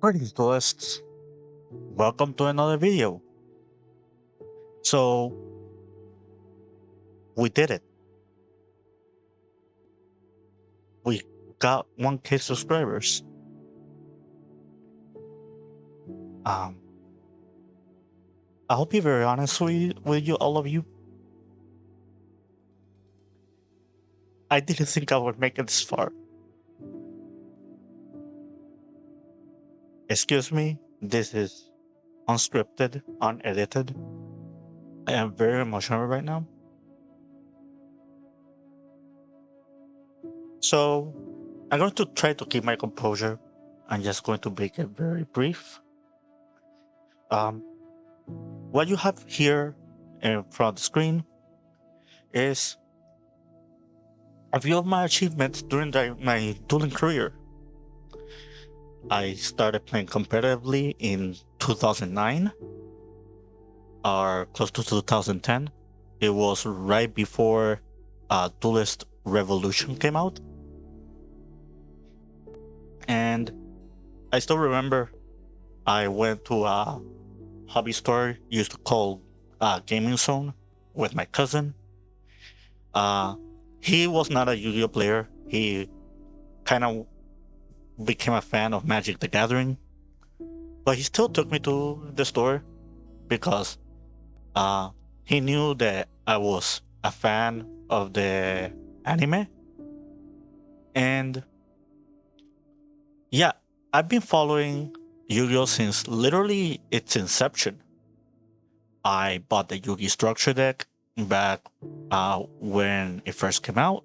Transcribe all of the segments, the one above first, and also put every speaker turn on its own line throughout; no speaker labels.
Greetings, duelists. Welcome to another video. So, we did it. We got 1K subscribers. Um, I'll be very honest with you, all of you. I didn't think I would make it this far. Excuse me, this is unscripted, unedited. I am very emotional right now. So, I'm going to try to keep my composure. I'm just going to make it very brief. What you have here in front of the screen is a few of my achievements during my dueling career. I started playing competitively in 2009 or close to 2010. It was right before Duelist Revolution came out. And I still remember I went to a hobby store used to call Gaming Zone with my cousin. He was not a Yu-Gi-Oh player. He kind of became a fan of Magic the Gathering, but he still took me to the store because he knew that I was a fan of the anime. And yeah, I've been following Yu-Gi-Oh since literally its inception. I bought the Yu-Gi structure deck back when it first came out.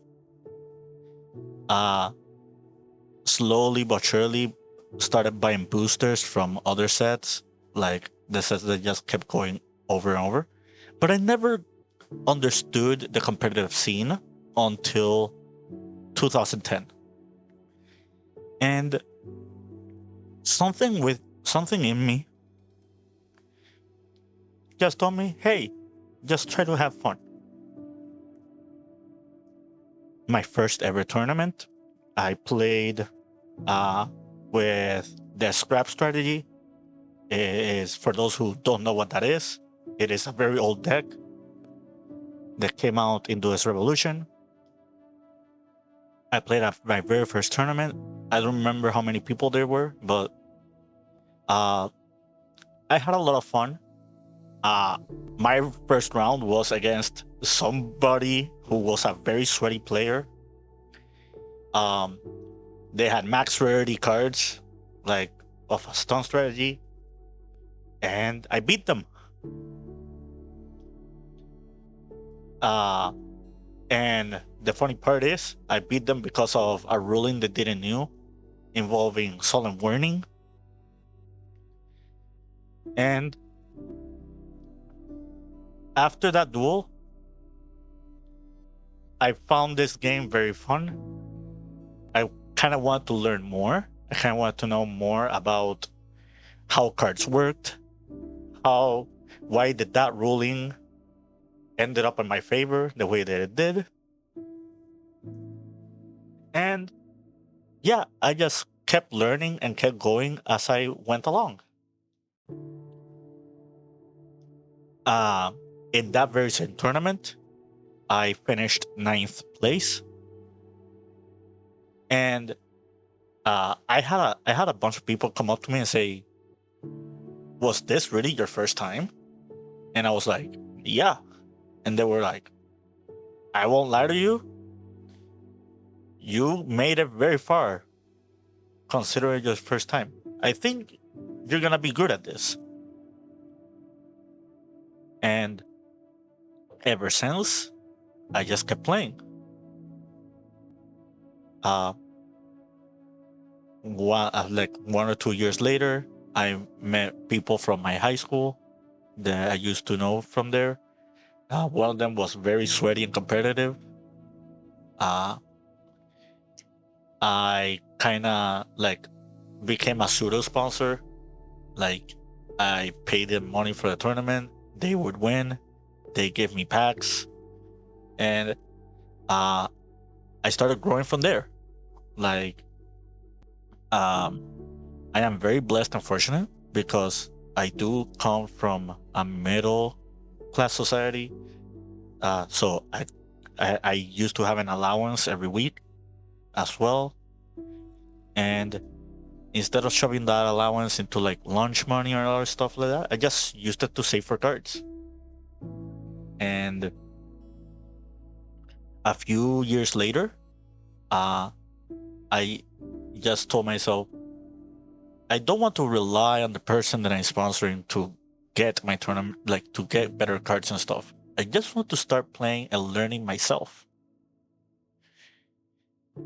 Slowly but surely started buying boosters from other sets, like the sets that just kept going over and over. But I never understood the competitive scene until 2010. And something in me just told me, hey, just try to have fun. My first ever tournament, I played with the scrap strategy. Is, for those who don't know what that is, it is a very old deck that came out in Duelist Revolution. I played at my very first tournament. I don't remember how many people there were, but I had a lot of fun. My first round was against somebody who was a very sweaty player. They had max rarity cards, like of a stun strategy, and I beat them. And the funny part is, I beat them because of a ruling they didn't know involving solemn warning. And after that duel, I found this game very fun. I kind of want to learn more. I kind of want to know more about how cards worked, why did that ruling ended up in my favor the way that it did. And yeah, I just kept learning and kept going as I went along. In that very same tournament, I finished 9th place. And I had a bunch of people come up to me and say, was this really your first time? And I was like, yeah. And they were like, I won't lie to you, you made it very far considering your first time. I think you're gonna be good at this. And ever since, I just kept playing. Like 1 or 2 years later, I met people from my high school that I used to know from there. One of them was very sweaty and competitive. I kind of like became a pseudo sponsor. Like, I paid them money for the tournament. They would win. They gave me packs, and I started growing from there. Like, I am very blessed and fortunate because I do come from a middle class society. So I used to have an allowance every week as well. And instead of shoving that allowance into like lunch money or other stuff like that, I just used it to save for cards. And a few years later, uh, I just told myself, I don't want to rely on the person that I'm sponsoring to get my tournament, like to get better cards and stuff. I just want to start playing and learning myself.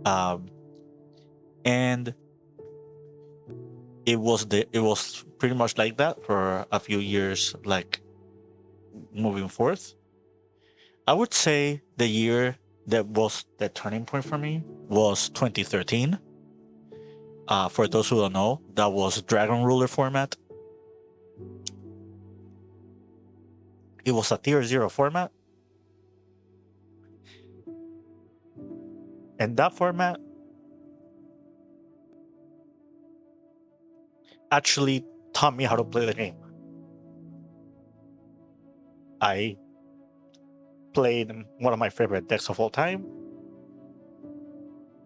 Um, and it was pretty much like that for a few years, like moving forth. I would say the year that was the turning point for me was 2013. For those who don't know, that was Dragon Ruler format. It was a tier 0 format. And that format actually taught me how to play the game. I played one of my favorite decks of all time,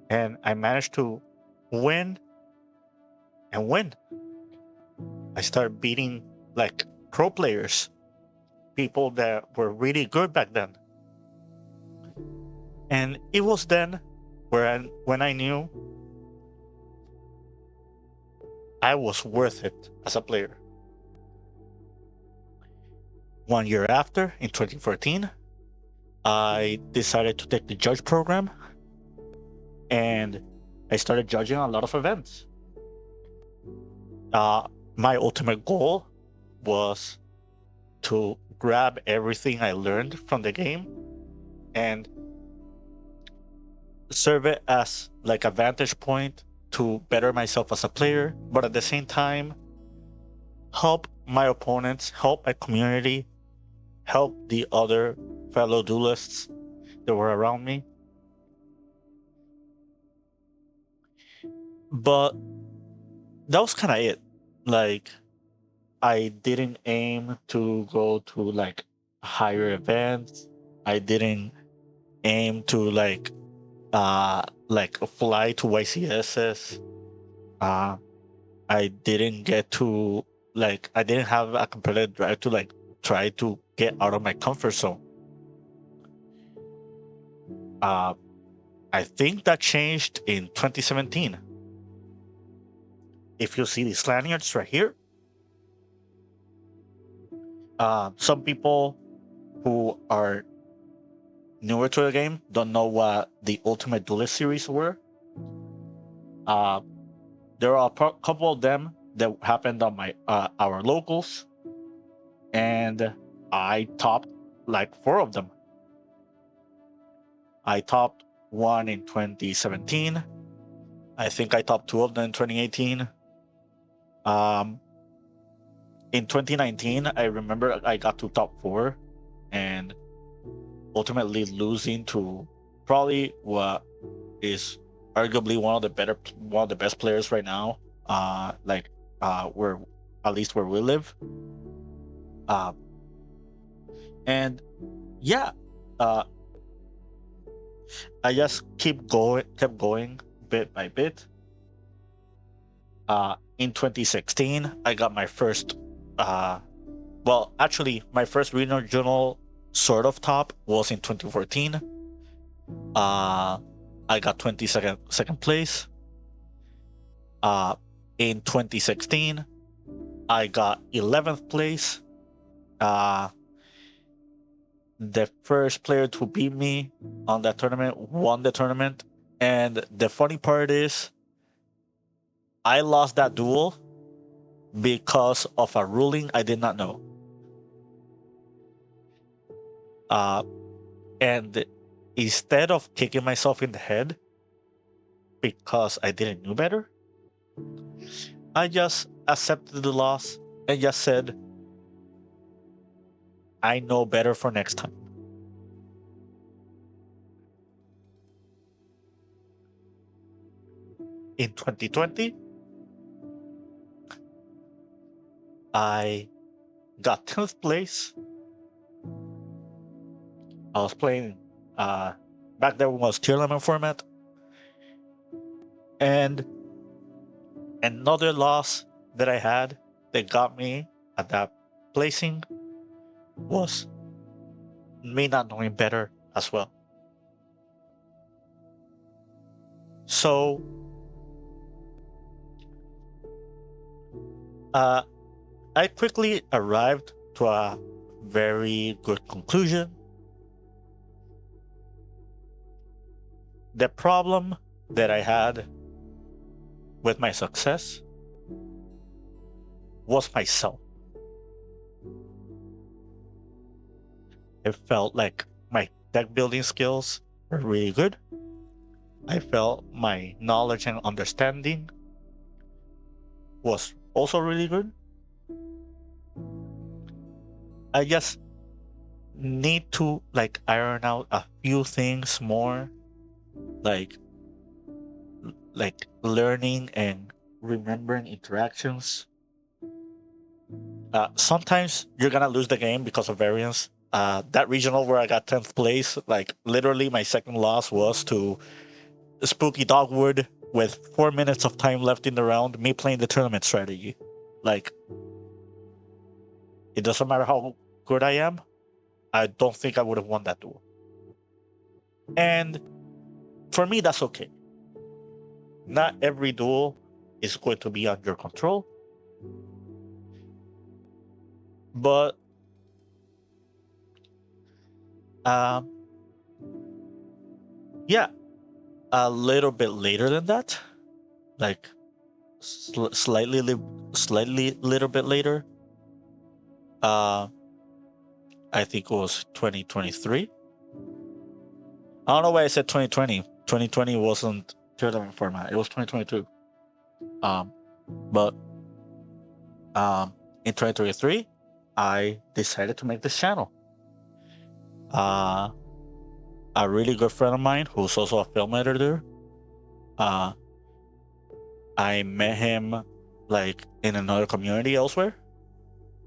and I managed to win and win. I started beating like pro players, people that were really good back then. And it was then when I knew I was worth it as a player. 1 year after, in 2014, I decided to take the judge program and I started judging a lot of events. My ultimate goal was to grab everything I learned from the game and serve it as like a vantage point to better myself as a player, but at the same time, help my opponents, help my community, help the other fellow duelists that were around me. But that was kind of it. Like, I didn't aim to go to like higher events. I didn't aim to like fly to YCSs. Uh I didn't get to like I didn't have a competitive drive to like try to get out of my comfort zone. Uh I think that changed in 2017. If you see these lanyards right here, some people who are newer to the game don't know what the Ultimate Duelist series were. Uh, there are a couple of them that happened on my our locals, and I topped like 4 of them. I topped one in 2017. I think I topped 2 of them in 2018. Um, in 2019, I remember I got to top 4, and ultimately losing to probably what is arguably one of the best players right now. Where at least where we live. Uh, and yeah, uh, I just kept going bit by bit. In 2016, I got my first. Well, actually, my first regional sort of top was in 2014. I got 22nd place. In 2016, I got 11th place. The first player to beat me on that tournament won the tournament. And the funny part is, I lost that duel because of a ruling I did not know. And instead of kicking myself in the head because I didn't know better, I just accepted the loss and just said, I know better for next time. In 2020, I got 10th place. I was playing back then was tier limit format, and another loss that I had that got me at that placing was me not knowing better as well. So I quickly arrived to a very good conclusion. The problem that I had with my success was myself. It felt like my deck building skills were really good. I felt my knowledge and understanding was also really good. I just need to like iron out a few things more, like learning and remembering interactions. Sometimes you're gonna lose the game because of variance. That regional where I got 10th place, like literally my second loss was to Spooky Dogwood with 4 minutes of time left in the round, me playing the tournament strategy. Like, it doesn't matter how good I am, I don't think I would have won that duel. And for me, that's okay. Not every duel is going to be under control, but um, yeah, a little bit later than that, like slightly little bit later. Uh, I think it was 2023. I don't know why I said 2020. 2020 wasn't tournament format. It was 2022. But in 2023, I decided to make this channel. A really good friend of mine, who's also a film editor, I met him like in another community elsewhere.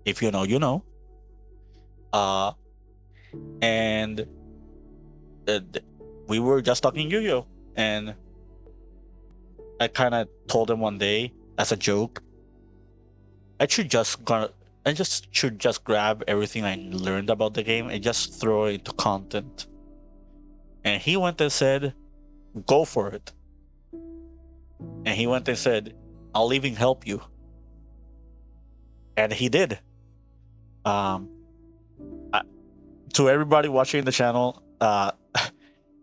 If you know, you know. And we were just talking Yu-Gi-Oh, and I kind of told him one day as a joke, I should just grab everything I learned about the game and just throw it into content. And he went and said, "Go for it." And he went and said, "I'll even help you." And he did. Um, to everybody watching the channel,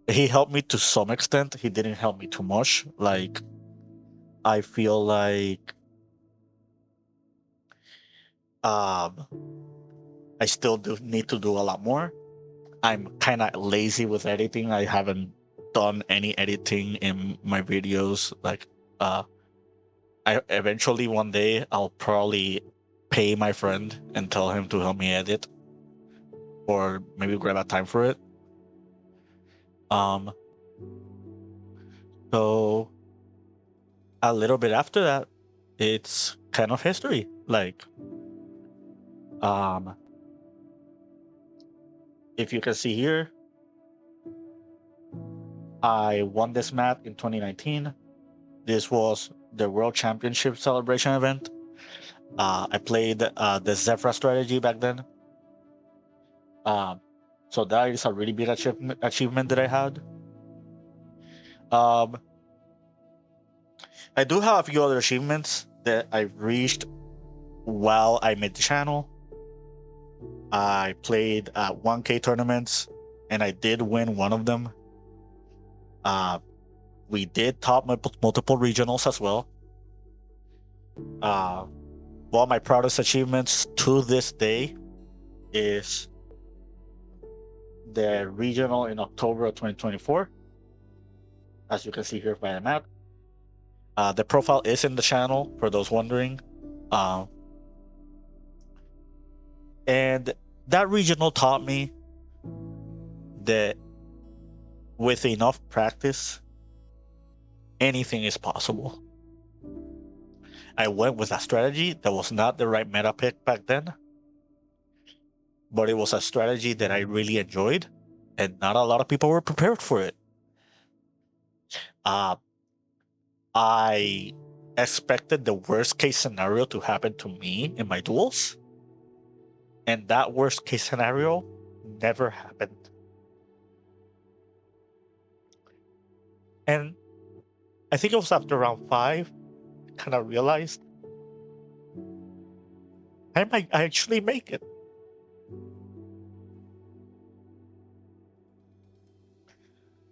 he helped me to some extent. He didn't help me too much. Like, I feel like I still do need to do a lot more. I'm kind of lazy with editing. I haven't done any editing in my videos. Like, I eventually one day I'll probably pay my friend and tell him to help me edit, or maybe grab a time for it. So a little bit after that, it's kind of history. Like, if you can see here, I won this map in 2019. This was the World Championship celebration event. I played the Zephyr strategy back then. So that is a really big achievement that I had. I do have a few other achievements that I reached while I made the channel. I played 1K tournaments, and I did win one of them. We did top multiple regionals as well. One of my proudest achievements to this day is the regional in October of 2024. As you can see here by the map. The profile is in the channel for those wondering. And that regional taught me that with enough practice, anything is possible. I went with a strategy that was not the right meta pick back then, but it was a strategy that I really enjoyed, and not a lot of people were prepared for it. Uh, I expected the worst case scenario to happen to me in my duels, and that worst case scenario never happened. And I think it was after round 5, I kind of realized I might actually make it.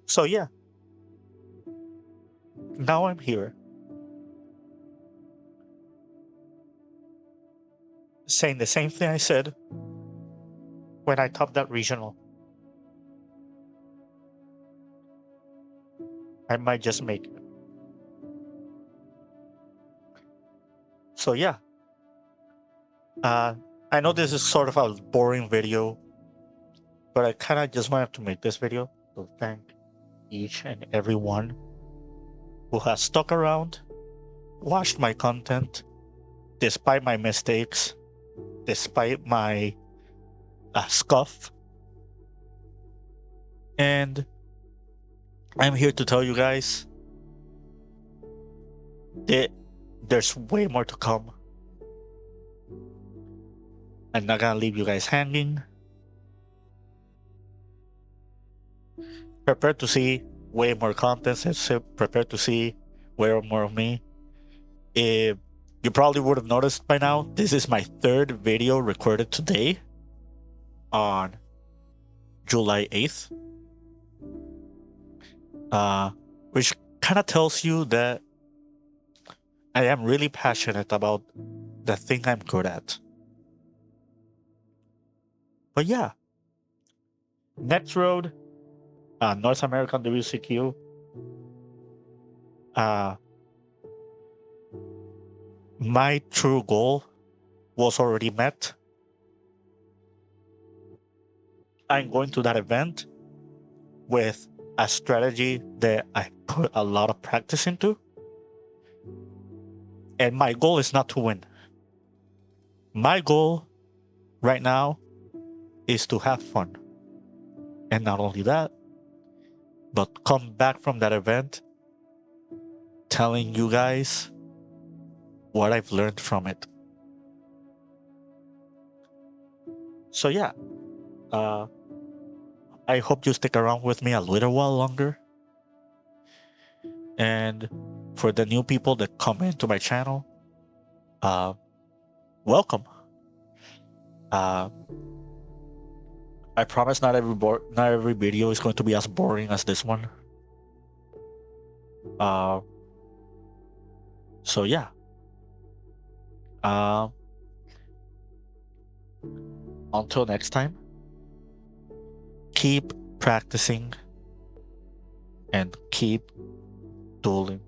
So yeah, now I'm here saying the same thing I said when I topped that regional. I might just make it. So yeah, I know this is sort of a boring video, but I kind of just wanted to make this video to thank each and every one who has stuck around, watched my content, despite my mistakes, despite my scuff. And I'm here to tell you guys that there's way more to come. I'm not gonna leave you guys hanging. Prepare to see way more content and prepare to see way more of me. If you probably would have noticed by now, this is my 3rd video recorded today on July 8th. Which kind of tells you that I am really passionate about the thing I'm good at. But yeah, next road, North American WCQ. My true goal was already met. I'm going to that event with a strategy that I put a lot of practice into. And my goal is not to win. My goal right now is to have fun. And not only that, but come back from that event telling you guys what I've learned from it. So yeah, I hope you stick around with me a little while longer. And for the new people that come into my channel, welcome. I promise not every video is going to be as boring as this one. So yeah. Until next time, keep practicing and keep dueling.